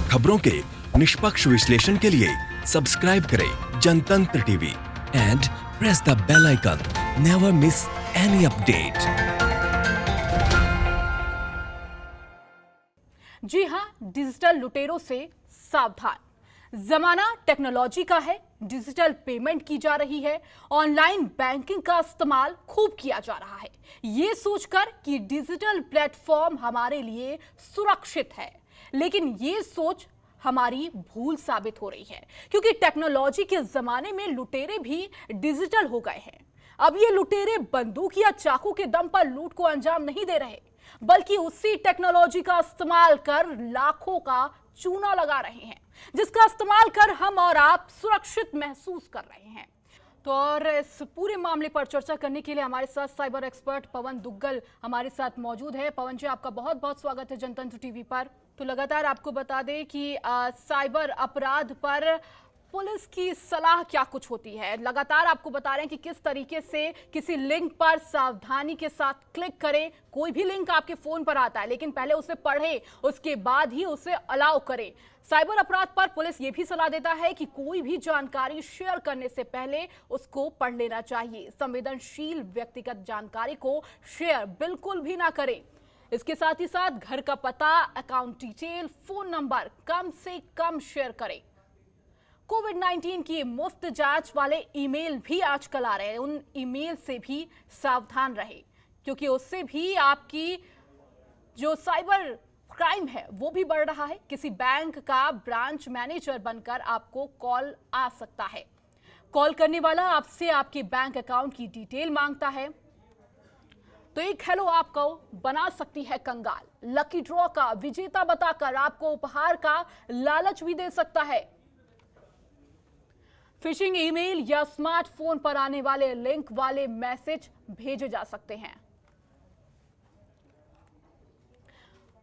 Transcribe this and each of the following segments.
खबरों के निष्पक्ष विश्लेषण के लिए सब्सक्राइब करें Jantantra TV and press the bell icon. Never miss any update. जी हां, डिजिटल लुटेरों से सावधान। जमाना टेक्नोलॉजी का है, डिजिटल पेमेंट की जा रही है, ऑनलाइन बैंकिंग का इस्तेमाल खूब किया जा रहा है, ये सोचकर कि डिजिटल प्लेटफॉर्म हमारे लिए सुरक्षित है। लेकिन ये सोच हमारी भूल साबित हो रही है, क्योंकि टेक्नोलॉजी के जमाने में लुटेरे भी डिजिटल हो गए हैं। अब ये लुटेरे बंदूक या चाकू के दम पर लूट को अंजाम नहीं दे रहे, बल्कि उसी टेक्नोलॉजी का इस्तेमाल कर लाखों का चूना लगा रहे हैं, जिसका इस्तेमाल कर हम और आप सुरक्षित महसूस कर रहे हैं। तो और इस पूरे मामले पर चर्चा करने के लिए हमारे साथ साइबर एक्सपर्ट पवन दुग्गल हमारे साथ मौजूद है। पवन जी, आपका बहुत बहुत स्वागत है जनतंत्र टीवी पर। तो लगातार आपको बता दें कि साइबर अपराध पर पुलिस की सलाह क्या कुछ होती है। लगातार आपको बता रहे हैं कि किस तरीके से किसी लिंक पर सावधानी के साथ क्लिक करें। कोई भी लिंक आपके फोन पर आता है, लेकिन पहले उसे पढ़ें, उसके बाद ही उसे अलाउ करें। साइबर अपराध पर पुलिस ये भी सलाह देता है कि कोई भी जानकारी शेयर करने से पहले उसको पढ़ लेना चाहिए। संवेदनशील व्यक्तिगत जानकारी को शेयर बिल्कुल भी ना करें। इसके साथ ही साथ घर का पता, अकाउंट डिटेल, फोन नंबर कम से कम शेयर करें। कोविड-19 की मुफ्त जांच वाले ईमेल भी आजकल आ रहे हैं, उन ईमेल से भी सावधान रहे, क्योंकि उससे भी आपकी जो साइबर क्राइम है वो भी बढ़ रहा है। किसी बैंक का ब्रांच मैनेजर बनकर आपको कॉल आ सकता है। कॉल करने वाला आपसे आपके बैंक अकाउंट की डिटेल मांगता है, तो एक हेलो आपको बना सकती है कंगाल। लकी ड्रॉ का विजेता बताकर आपको उपहार का लालच भी दे सकता है। फिशिंग ईमेल या स्मार्टफोन पर आने वाले लिंक वाले मैसेज भेजे जा सकते हैं।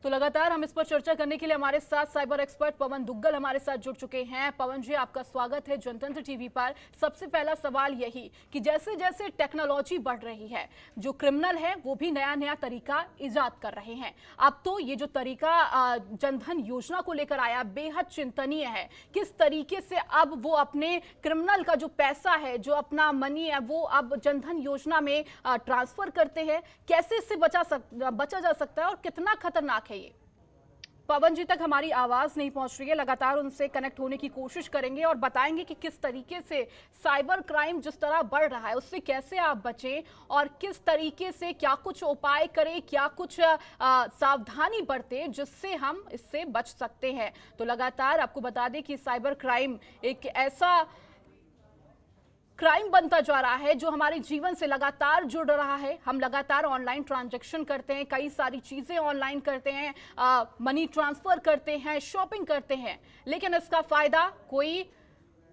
तो लगातार हम इस पर चर्चा करने के लिए हमारे साथ साइबर एक्सपर्ट पवन दुग्गल हमारे साथ जुड़ चुके हैं। पवन जी, आपका स्वागत है जनतंत्र टीवी पर। सबसे पहला सवाल यही कि जैसे जैसे टेक्नोलॉजी बढ़ रही है, जो क्रिमिनल है वो भी नया नया तरीका इजाद कर रहे हैं। अब तो ये जो तरीका जनधन योजना को लेकर आया, बेहद चिंतनीय है। किस तरीके से अब वो अपने क्रिमिनल का जो पैसा है, जो अपना मनी है, वो अब जनधन योजना में ट्रांसफर करते हैं। कैसे इससे बचा जा सकता है और कितना खतरनाक है ये? पवन जी तक हमारी आवाज नहीं पहुंच रही है, लगातार उनसे कनेक्ट होने की कोशिश करेंगे और बताएंगे कि किस तरीके से साइबर क्राइम जिस तरह बढ़ रहा है उससे कैसे आप बचें और किस तरीके से क्या कुछ उपाय करें, क्या कुछ सावधानी बरतें जिससे हम इससे बच सकते हैं। तो लगातार आपको बता दें कि साइबर क्राइम एक ऐसा क्राइम बनता जा रहा है जो हमारे जीवन से लगातार जुड़ रहा है। हम लगातार ऑनलाइन ट्रांजैक्शन करते हैं, कई सारी चीजें ऑनलाइन करते हैं, मनी ट्रांसफर करते हैं, शॉपिंग करते हैं, लेकिन इसका फायदा कोई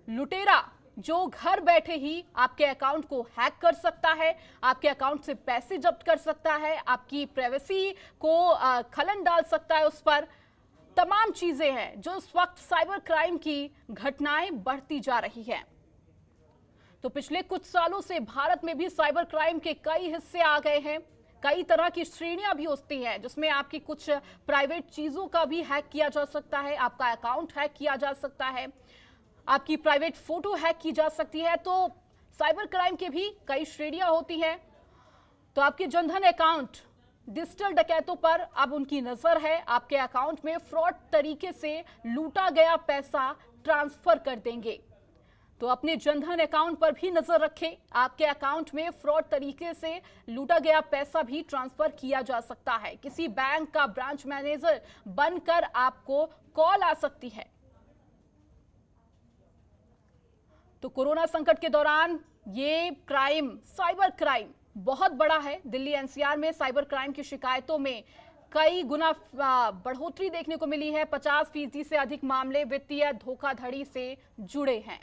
लुटेरा जो घर बैठे ही आपके अकाउंट को हैक कर सकता है, आपके अकाउंट से पैसे जब्त कर सकता है, आपकी प्राइवेसी को खलन डाल सकता है। उस पर तमाम चीजें हैं जो इस वक्त साइबर क्राइम की घटनाएं बढ़ती जा रही है। तो पिछले कुछ सालों से भारत में भी साइबर क्राइम के कई हिस्से आ गए हैं। कई तरह की श्रेणियां भी होती हैं, जिसमें आपकी कुछ प्राइवेट चीजों का भी हैक किया जा सकता है, आपका अकाउंट हैक किया जा सकता है, आपकी प्राइवेट फोटो हैक की जा सकती है। तो साइबर क्राइम के भी कई श्रेणियां होती हैं। तो आपके जनधन अकाउंट डिजिटल डकैतों पर अब उनकी नजर है। आपके अकाउंट में फ्रॉड तरीके से लूटा गया पैसा ट्रांसफर कर देंगे, तो अपने जनधन अकाउंट पर भी नजर रखें। आपके अकाउंट में फ्रॉड तरीके से लूटा गया पैसा भी ट्रांसफर किया जा सकता है। किसी बैंक का ब्रांच मैनेजर बनकर आपको कॉल आ सकती है। तो कोरोना संकट के दौरान ये क्राइम, साइबर क्राइम बहुत बड़ा है। दिल्ली एनसीआर में साइबर क्राइम की शिकायतों में कई गुना बढ़ोतरी देखने को मिली है। 50% से अधिक मामले वित्तीय धोखाधड़ी से जुड़े हैं।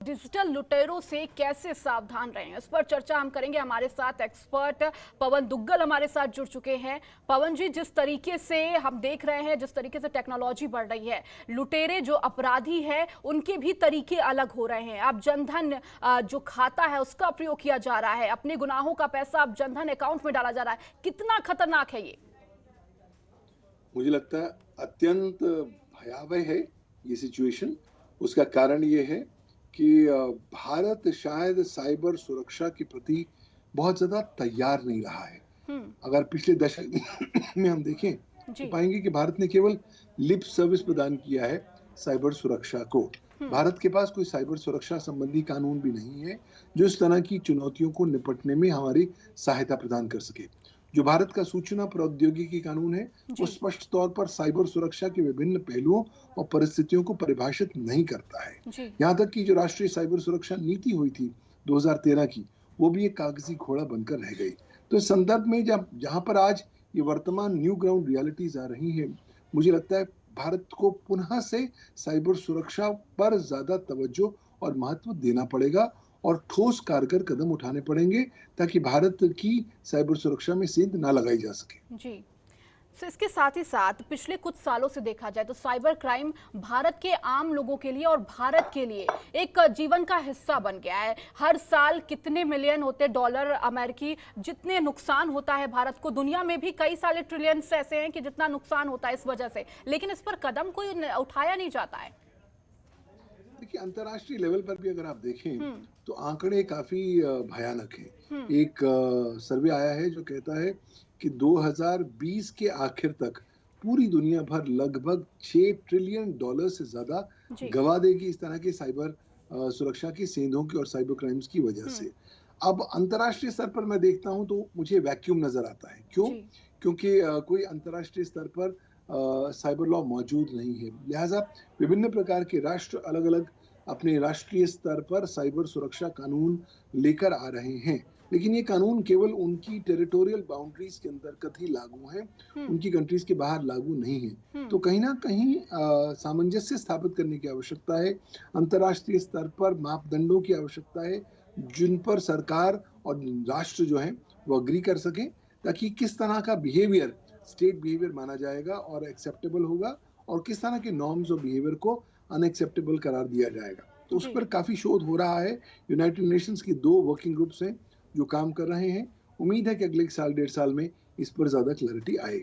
डिजिटल लुटेरों से कैसे सावधान रहें, इस पर चर्चा हम करेंगे। हमारे साथ एक्सपर्ट पवन दुग्गल हमारे साथ जुड़ चुके हैं। पवन जी, जिस तरीके से हम देख रहे हैं, जिस तरीके से टेक्नोलॉजी बढ़ रही है, लुटेरे जो अपराधी हैं उनके भी तरीके अलग हो रहे हैं। अब जनधन जो खाता है उसका प्रयोग किया जा रहा है, अपने गुनाहों का पैसा अब जनधन अकाउंट में डाला जा रहा है। कितना खतरनाक है ये? मुझे लगता है अत्यंत भयावह है ये सिचुएशन। उसका कारण ये है कि भारत शायद साइबर सुरक्षा के प्रति बहुत ज़्यादा तैयार नहीं रहा है। अगर पिछले दशक में हम देखें तो पाएंगे कि भारत ने केवल लिप सर्विस प्रदान किया है साइबर सुरक्षा को। भारत के पास कोई साइबर सुरक्षा संबंधी कानून भी नहीं है जो इस तरह की चुनौतियों को निपटने में हमारी सहायता प्रदान कर सके। जो भारत का सूचना प्रौद्योगिकी कानून है वो स्पष्ट तौर पर साइबर सुरक्षा के विभिन्न पहलुओं और परिस्थितियों को परिभाषित नहीं करता है। यहाँ तक कि जो राष्ट्रीय साइबर सुरक्षा नीति हुई थी 2013 की, वो भी एक कागजी घोड़ा बनकर रह गई। तो इस संदर्भ में जब जहाँ पर आज ये वर्तमान न्यू ग्राउंड रियलिटीज आ रही है, मुझे लगता है भारत को पुनः से साइबर सुरक्षा पर ज्यादा तवज्जो और महत्व देना पड़ेगा और ठोस कारगर कदम उठाने पड़ेंगे ताकि भारत की साइबर सुरक्षा में सेंध ना लगाई जा सके। जी, तो इसके साथ ही साथ पिछले कुछ सालों से देखा जाए तो साइबर क्राइम भारत के आम लोगों के लिए और भारत के लिए एक जीवन का हिस्सा बन गया है। हर साल कितने मिलियन होते डॉलर अमेरिकी, जितने नुकसान होता है भारत को, दुनिया में भी कई सारे ट्रिलियंस ऐसे हैं कि जितना नुकसान होता है इस वजह से, लेकिन इस पर कदम कोई उठाया नहीं जाता है। देखिए, अंतर्राष्ट्रीय लेवल पर भी अगर आप देखें तो आंकड़े काफी भयानक हैं। एक सर्वे आया है जो कहता है कि 2020 के आखिर तक पूरी दुनिया भर लगभग 6 ट्रिलियन डॉलर से ज्यादा गवा देगी इस तरह के साइबर सुरक्षा की सेंधों की और साइबर क्राइम्स की वजह से। अब अंतर्राष्ट्रीय स्तर पर मैं देखता हूं तो मुझे वैक्यूम नजर आता है। क्यों? क्योंकि कोई अंतर्राष्ट्रीय स्तर पर साइबर लॉ मौजूद नहीं है। लिहाजा विभिन्न प्रकार के राष्ट्र अलग अलग अपने राष्ट्रीय स्तर पर साइबर सुरक्षा कानून लेकर आ रहे हैं, लेकिन ये कानून केवल उनकी टेरिटोरियल बाउंड्रीज के अंतर्गत ही लागू हैं, उनकी कंट्रीज के बाहर लागू नहीं है। तो कहीं ना कहीं सामंजस्य स्थापित करने की आवश्यकता है। अंतर्राष्ट्रीय स्तर पर मापदंडों की आवश्यकता है जिन पर सरकार और राष्ट्र जो है वो अग्री कर सके, ताकि किस तरह का बिहेवियर स्टेट बिहेवियर माना जाएगा और एक्सेप्टेबल होगा और किस तरह के नॉर्म्स और बिहेवियर को अनएक्सेप्टेबल करार दिया जाएगा। तो उस पर काफी शोध हो रहा है। यूनाइटेड नेशंस की 2 वर्किंग ग्रुप्स हैं जो काम कर रहे हैं। उम्मीद है कि अगले साल 1.5 साल में इस पर ज्यादा क्लैरिटी आए।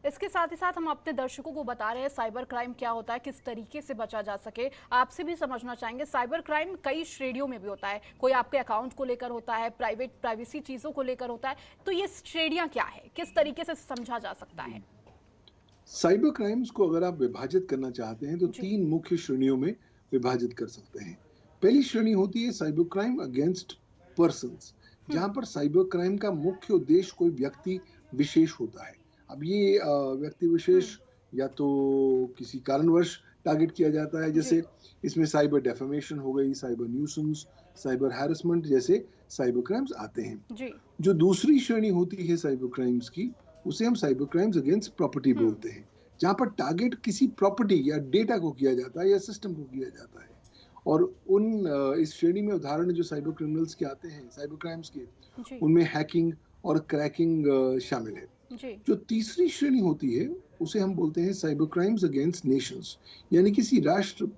इसके साथ ही साथ हम अपने दर्शकों को बता रहे हैं साइबर क्राइम क्या होता है, किस तरीके से बचा जा सके। आपसे भी समझना चाहेंगे, साइबर क्राइम कई श्रेणियों में भी होता है। कोई आपके अकाउंट को लेकर होता है, प्राइवेसी चीजों को लेकर होता है। तो ये श्रेणियां क्या है, किस तरीके से समझा जा सकता है? साइबर क्राइम्स को अगर आप विभाजित करना चाहते हैं तो 3 मुख्य श्रेणियों में विभाजित कर सकते हैं। पहली श्रेणी होती है साइबर क्राइम अगेंस्ट पर्सन्स, जहां पर साइबर क्राइम का मुख्य उद्देश्य कोई व्यक्ति विशेष होता है। अब ये व्यक्ति विशेष या तो किसी कारणवश टारगेट किया जाता है, जैसे इसमें साइबर डेफेमेशन हो गई, साइबर न्यूसेंस, साइबर हैरेसमेंट जैसे साइबर क्राइम्स आते हैं। जो दूसरी श्रेणी होती है साइबर क्राइम्स की, उसे हम साइबर क्राइम्स अगेंस्ट प्रॉपर्टी बोलते हैं, जहां पर टारगेट किसी प्रॉपर्टी या डेटा को किया जाता है या सिस्टम को किया जाता है। और इस श्रेणी में उदाहरण जो साइबर क्रिमिनल्स के आते हैं, साइबर क्राइम्स के, उनमें हैकिंग और क्रैकिंग शामिल है। जो तीसरी श्रेणी होती है उसे हम बोलते हैं साइबर क्राइम्स अगेंस्ट नेशंस, यानी किसी राष्ट्र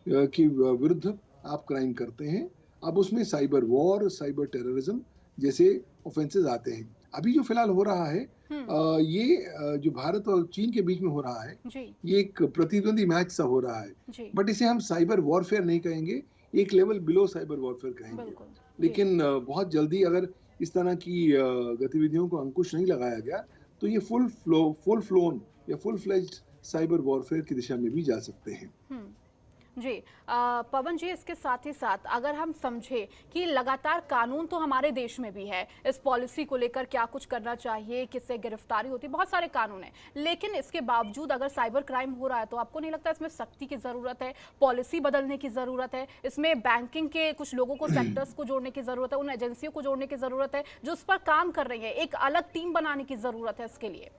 के विरुद्ध आप क्राइम करते हैं। अब उसमें साइबर वॉर, साइबर टेररिज्म जैसे ऑफेंसेस आते हैं। अभी जो फिलहाल हो रहा है ये जो भारत और चीन के बीच में हो रहा है, ये एक प्रतिद्वंदी मैच सा हो रहा है, बट इसे हम साइबर वॉरफेयर नहीं कहेंगे, एक लेवल बिलो साइबर वॉरफेयर कहेंगे। लेकिन बहुत जल्दी अगर इस तरह की गतिविधियों को अंकुश नहीं लगाया गया तो ये फुल फ्लोन या फुल फ्लेज्ड साइबर वॉरफेयर की दिशा में भी जा सकते हैं। जी पवन जी, इसके साथ ही साथ अगर हम समझे कि लगातार कानून तो हमारे देश में भी है, इस पॉलिसी को लेकर क्या कुछ करना चाहिए, किससे गिरफ्तारी होती है, बहुत सारे कानून हैं, लेकिन इसके बावजूद अगर साइबर क्राइम हो रहा है तो आपको नहीं लगता इसमें सख्ती की जरूरत है, पॉलिसी बदलने की जरूरत है, इसमें बैंकिंग के कुछ लोगों को, सेक्टर्स को जोड़ने की जरूरत है, उन एजेंसियों को जोड़ने की जरूरत है जो उस पर काम कर रही है, एक अलग टीम बनाने की जरूरत है इसके लिए?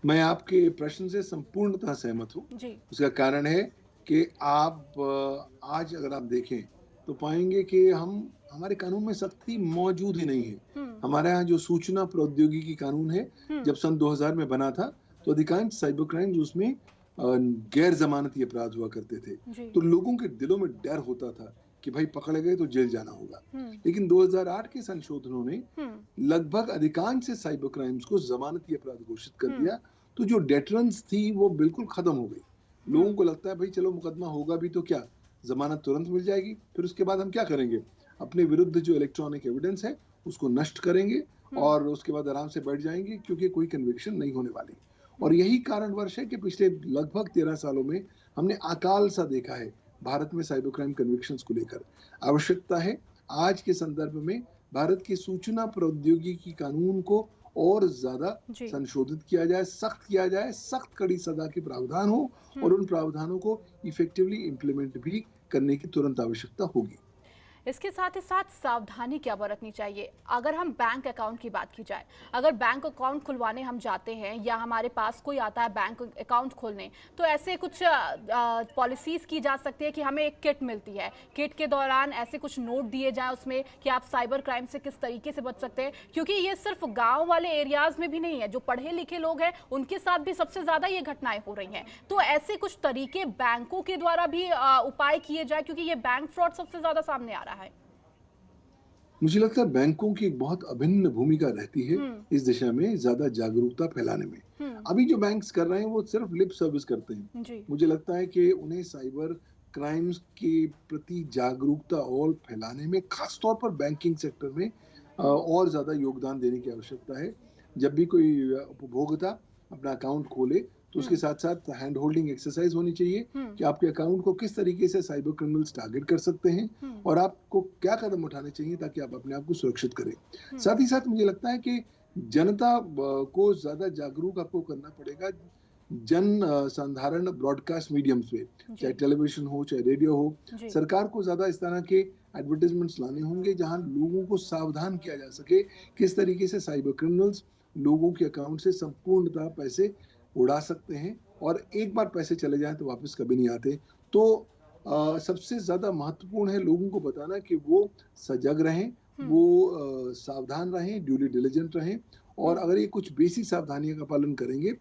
मैं आपके प्रश्न से संपूर्णतः सहमत हूँ। उसका कारण है कि आप आज अगर आप देखें तो पाएंगे कि हमारे कानून में सख्ती मौजूद ही नहीं है। हमारे यहाँ जो सूचना प्रौद्योगिकी कानून है, जब सन 2000 में बना था तो अधिकांश साइबर क्राइम्स उसमें गैर जमानती अपराध हुआ करते थे, तो लोगों के दिलों में डर होता था कि भाई पकड़े गए तो जेल जाना होगा। लेकिन 2008 के संशोधनों ने लगभग अधिकांश साइबर क्राइम्स को जमानती अपराध घोषित कर दिया, तो जो डेटरेंस थी वो बिल्कुल खत्म हो गई। लोगों को लगता है भाई चलो मुकदमा होगा भी तो क्या, जमानत तुरंत मिल जाएगी, फिर उसके बाद हम क्या करेंगे, अपने विरुद्ध जो इलेक्ट्रॉनिक एविडेंस है उसको नष्ट करेंगे और उसके बाद आराम से बैठ जाएंगे, क्योंकि कोई कन्विक्शन नहीं होने वाली। और यही कारणवश है कि पिछले लगभग 13 सालों में हमने अकाल सा देखा है भारत में साइबर क्राइम कन्विक्शंस को लेकर। आवश्यकता है आज के संदर्भ में भारत के सूचना प्रौद्योगिकी कानून को और ज्यादा जी। संशोधित किया जाए, सख्त किया जाए, सख्त कड़ी सजा के प्रावधान हो और उन प्रावधानों को इफेक्टिवली इम्प्लीमेंट भी करने की तुरंत आवश्यकता होगी। इसके साथ ही साथ सावधानी क्या बरतनी चाहिए? अगर हम बैंक अकाउंट की बात की जाए, अगर बैंक अकाउंट खुलवाने हम जाते हैं या हमारे पास कोई आता है बैंक अकाउंट खोलने, तो ऐसे कुछ पॉलिसीज की जा सकती है कि हमें एक किट मिलती है, किट के दौरान ऐसे कुछ नोट दिए जाए उसमें कि आप साइबर क्राइम से किस तरीके से बच सकते हैं, क्योंकि ये सिर्फ गाँव वाले एरियाज में भी नहीं है, जो पढ़े लिखे लोग हैं उनके साथ भी सबसे ज़्यादा ये घटनाएं हो रही हैं। तो ऐसे कुछ तरीके बैंकों के द्वारा भी उपाय किए जाए, क्योंकि ये बैंक फ्रॉड सबसे ज़्यादा सामने आ रहा है। मुझे लगता है बैंकों की एक बहुत अभिन्न भूमिका रहती है इस दिशा में ज्यादा जागरूकता फैलाने में। अभी जो बैंक्स कर रहे हैं वो सिर्फ लिप सर्विस करते हैं। जी। मुझे लगता है कि उन्हें साइबर क्राइम्स के प्रति जागरूकता और फैलाने में, खासतौर पर बैंकिंग सेक्टर में और ज्यादा योगदान देने की आवश्यकता है। जब भी कोई उपभोक्ता अपना अकाउंट खोले तो उसके साथ साथ हैंड होल्डिंग एक्सरसाइज होनी चाहिए कि आपके अकाउंट को किस तरीके से साइबर क्रिमिनल्स टारगेट कर सकते हैं और आपको क्या कदम उठाने चाहिए ताकि आप अपने आप को सुरक्षित करें। साथ ही साथ मुझे लगता है कि जनता को ज्यादा जागरूक आपको करना पड़ेगा जन संधारण ब्रॉडकास्ट मीडियम्स पे, चाहे टेलीविजन हो चाहे रेडियो हो। सरकार को ज्यादा इस तरह के एडवर्टाइजमेंट्स लाने होंगे जहां लोगों को सावधान किया जा सके किस तरीके से साइबर क्रिमिनल्स लोगों के अकाउंट से संपूर्णतः पैसे उड़ा सकते हैं और एक बार पैसे चले जाएं तो वापस कभी नहीं आते। तो सबसे ज्यादा महत्वपूर्ण है लोगों को बताना कि वो सजग रहें, वो सावधान रहें, ड्यूली डिलिजेंट रहें और अगर ये कुछ बेसिक सावधानियों का पालन करेंगे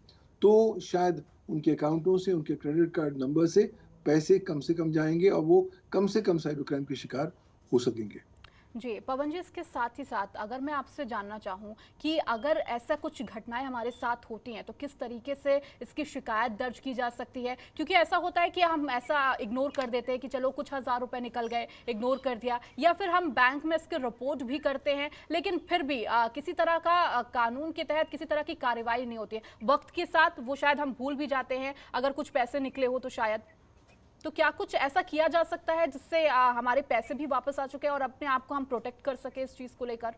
तो शायद उनके अकाउंटों से, उनके क्रेडिट कार्ड नंबर से पैसे कम से कम जाएंगे और वो कम से कम साइबर क्राइम के शिकार हो सकेंगे। जी पवन जी, इसके साथ ही साथ अगर मैं आपसे जानना चाहूँ कि अगर ऐसा कुछ घटनाएं हमारे साथ होती हैं तो किस तरीके से इसकी शिकायत दर्ज की जा सकती है? क्योंकि ऐसा होता है कि हम ऐसा इग्नोर कर देते हैं कि चलो कुछ हज़ार रुपए निकल गए, इग्नोर कर दिया, या फिर हम बैंक में इसके रिपोर्ट भी करते हैं लेकिन फिर भी किसी तरह का कानून के तहत किसी तरह की कार्रवाई नहीं होती है। वक्त के साथ वो शायद हम भूल भी जाते हैं, अगर कुछ पैसे निकले हो तो शायद। तो क्या कुछ ऐसा किया जा सकता है जिससे हमारे पैसे भी वापस आ चुके और अपने आप को हम प्रोटेक्ट कर सके इस चीज को लेकर?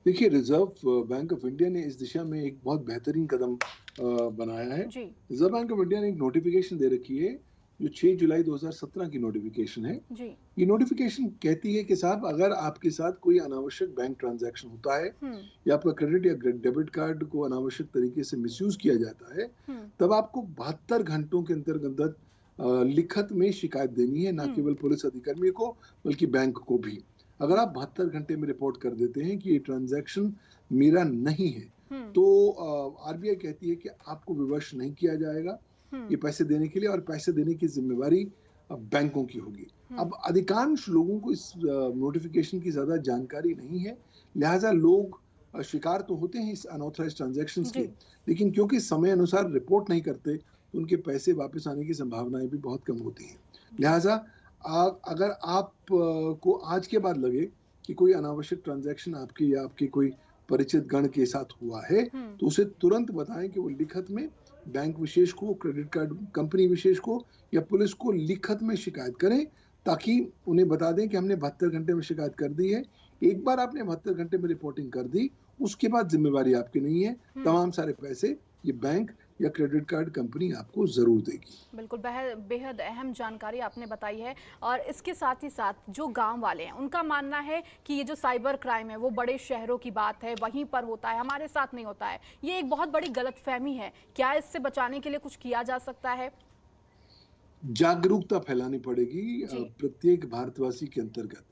देखिए, रिजर्व बैंक ऑफ इंडिया ने इस दिशा में एक बहुत बेहतरीन कदम बनाया है। रिजर्व बैंक ऑफ इंडिया ने एक नोटिफिकेशन दे रखी है जो 6 जुलाई 2017 की नोटिफिकेशन है। ये नोटिफिकेशन कहती है कि साहब अगर आपके साथ कोई अनावश्यक बैंक ट्रांजैक्शन होता है या आपका क्रेडिट या डेबिट कार्ड को अनावश्यक तरीके से मिसयूज किया जाता है, तब आपको 72 घंटों के अंतर्गत लिखत में शिकायत देनी है, ना केवल पुलिस अधिकारी को बल्कि बैंक को भी। अगर आप 72 घंटे में रिपोर्ट कर देते हैं कि ये ट्रांजैक्शन मेरा नहीं है तो आरबीआई कहती है कि आपको विवश नहीं किया जाएगा ये पैसे देने के लिए और पैसे देने की जिम्मेवारी बैंकों की होगी। अब अधिकांश लोगों को इस नोटिफिकेशन की ज्यादा जानकारी नहीं है, लिहाजा लोग शिकार तो होते हैं इस अनऑथराइज्ड ट्रांजैक्शंस के, लेकिन क्योंकि समय अनुसार रिपोर्ट नहीं करते तो उनके पैसे वापस आने की संभावनाएं भी बहुत कम होती हैं। लिहाजा अगर आप को आज के बाद लगे कि कोई अनावश्यक ट्रांजैक्शन आपके या आपके कोई परिचित गण के साथ हुआ है तो उसे तुरंत बताएं कि वो लिखत में बैंक विशेष को, क्रेडिट कार्ड कंपनी विशेष को या पुलिस को लिखत में शिकायत करें, ताकि उन्हें बता दें कि हमने 72 घंटे में शिकायत कर दी है। एक बार आपने 72 घंटे में रिपोर्टिंग कर दी, उसके बाद जिम्मेवारी आपकी नहीं है, तमाम सारे पैसे ये बैंक या क्रेडिट कार्ड कंपनी आपको जरूर देगी। बिल्कुल, बेहद अहम जानकारी आपने बताई है। और इसके साथ ही साथ जो गांव वाले हैं उनका मानना है कि ये जो साइबर क्राइम है वो बड़े शहरों की बात है, वहीं पर होता है, हमारे साथ नहीं होता है। ये एक बहुत बड़ी गलतफहमी है। क्या इससे बचाने के लिए कुछ किया जा सकता है? जागरूकता फैलानी पड़ेगी प्रत्येक भारतवासी के अंतर्गत।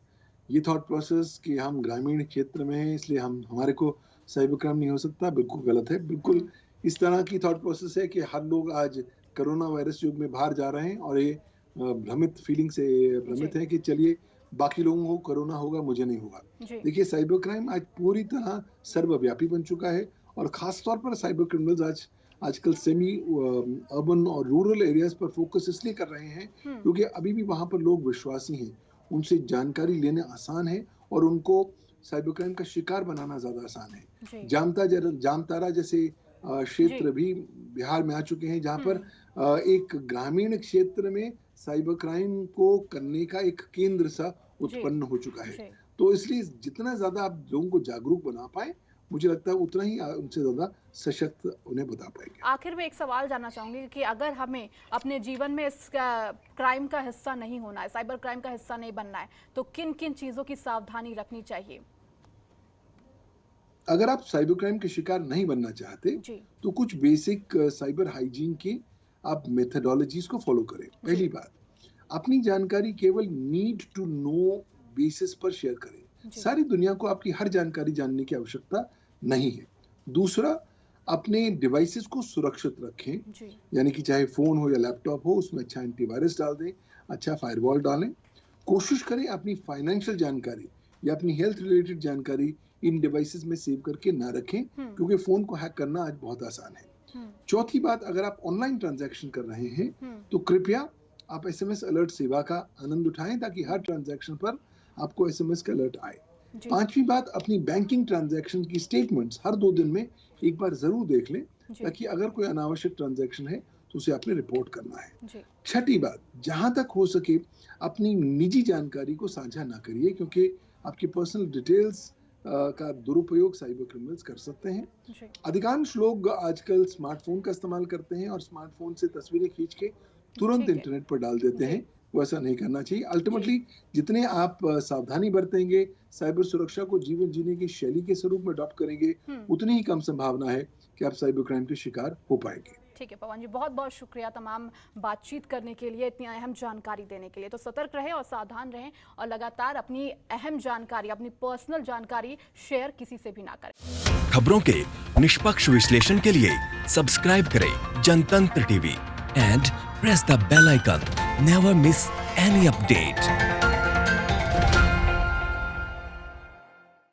ये थॉट प्रोसेस कि हम ग्रामीण क्षेत्र में हैं इसलिए हमारे को साइबर क्राइम नहीं हो सकता, बिल्कुल गलत है। बिल्कुल इस तरह की थॉट प्रोसेस है कि हर लोग आज कोरोना वायरस युग में बाहर जा रहे हैं और ये भ्रमित फीलिंग से भ्रमित है कि चलिए बाकी लोगों को कोरोना होगा, मुझे नहीं होगा। देखिए, साइबर क्राइम आज पूरी तरह सर्वव्यापी बन चुका है और खास तौर पर साइबर क्रिमिनल्स आज आजकल सेमी अर्बन और रूरल एरियाज पर फोकस इसलिए कर रहे हैं क्योंकि अभी भी वहां पर लोग विश्वासी हैं, उनसे जानकारी लेना आसान है और उनको साइबर क्राइम का शिकार बनाना ज्यादा आसान है। जामतारा जैसे क्षेत्र भी बिहार में आ चुके हैं, जहां पर एक ग्रामीण क्षेत्र में साइबर क्राइम को करने का एक केंद्र सा उत्पन्न हो चुका है। तो इसलिए जितना ज्यादा आप लोगों को जागरूक बना पाए, मुझे लगता है उतना ही उनसे ज्यादा सशक्त उन्हें बता पाएंगे। आखिर में एक सवाल जानना चाहूंगी कि अगर हमें अपने जीवन में इस क्राइम का हिस्सा नहीं होना है, साइबर क्राइम का हिस्सा नहीं बनना है, तो किन किन चीजों की सावधानी रखनी चाहिए? अगर आप साइबर क्राइम के शिकार नहीं बनना चाहते तो कुछ बेसिक साइबर हाइजीन की आप मेथडोलॉजीज को फॉलो करें। पहली बात, अपनी जानकारी केवल नीड टू नो बेसिस पर शेयर करें। सारी दुनिया को आपकी हर जानकारी जानने की आवश्यकता नहीं है। दूसरा, अपने डिवाइसेस को सुरक्षित रखें, यानी कि चाहे फोन हो या लैपटॉप हो, उसमें अच्छा एंटीवायरस डाल दें, अच्छा फायरवॉल डालें। कोशिश करें अपनी फाइनेंशियल जानकारी या अपनी हेल्थ रिलेटेड जानकारी इन डिवाइसेस में सेव करके ना रखें, क्योंकि फोन को हैक करना आज बहुत आसान है। चौथी बात, अगर आप ऑनलाइन ट्रांजैक्शन कर रहे हैं तो कृपया आप एसएमएस अलर्ट सेवा का आनंद उठाएं, ताकि हर ट्रांजैक्शन पर आपको एसएमएस का अलर्ट आए। पांचवी बात, अपनी बैंकिंग ट्रांजैक्शन की स्टेटमेंट्स हर 2 दिन में एक बार जरूर देख लें, ताकि अगर कोई अनावश्यक ट्रांजैक्शन है तो उसे आपने रिपोर्ट करना है। छठी बात, जहां तक हो सके अपनी निजी जानकारी को साझा ना करिए, क्योंकि आपकी पर्सनल डिटेल्स का दुरुपयोग साइबर क्रिमिनल्स कर सकते हैं। अधिकांश लोग आजकल स्मार्टफोन का इस्तेमाल करते हैं और स्मार्टफोन से तस्वीरें खींच के तुरंत इंटरनेट पर डाल देते हैं। वैसा नहीं करना चाहिए। अल्टीमेटली जितने आप सावधानी बरतेंगे, साइबर सुरक्षा को जीवन जीने की शैली के स्वरूप में अडॉप्ट करेंगे, उतनी ही कम संभावना है कि आप साइबर क्राइम के शिकार हो पाएंगे। ठीक है पवन जी, बहुत बहुत शुक्रिया तमाम बातचीत करने के लिए, इतनी अहम जानकारी देने के लिए। तो सतर्क रहें और सावधान रहें और लगातार अपनी अहम जानकारी, अपनी पर्सनल जानकारी शेयर किसी से भी ना करें। खबरों के निष्पक्ष विश्लेषण के लिए सब्सक्राइब करें Jantantra TV and press the bell icon. Never miss any update.